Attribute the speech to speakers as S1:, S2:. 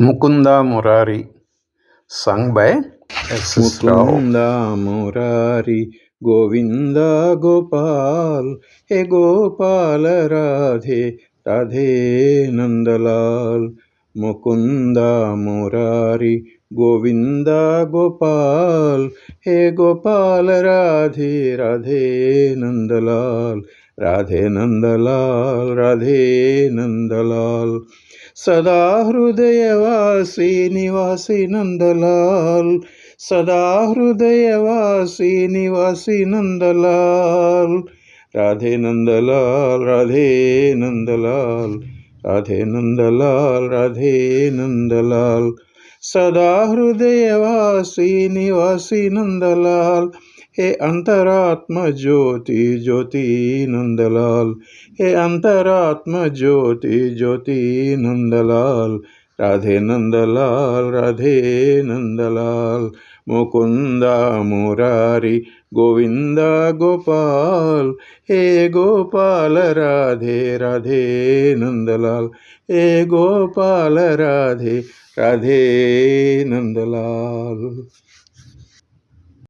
S1: Mukunda Murari, sung by S.S. Rao.
S2: Mukunda Murari Govinda Gopal, हे गोपाल राधे राधे नंदलाल। मुकुंदा मुरारी गोविंदा गोपाल, हे गोपाल राधे राधे नंदलाल। राधे नंदलाल राधे नंदलाल। सदा हृदयवासी निवासी नंदलाल, सदा हृदयवासी निवासी नंदलाल। राधे नंदलाल राधे नंदलाल, राधे नंदलाल राधे नंदलाल। सदा हृदयवासी निवासी नंदलाल, हे अंतरात्म ज्योति ज्योति नंदलाल। हे अंतरात्म ज्योति ज्योति नंदलाल। राधे नंदलाल राधे नंदलाल। मुकुंदा मुरारी गोविंदा गोपाल, हे गोपाल राधे राधे नंदलाल। हे गोपाल राधे राधे नंदलाल।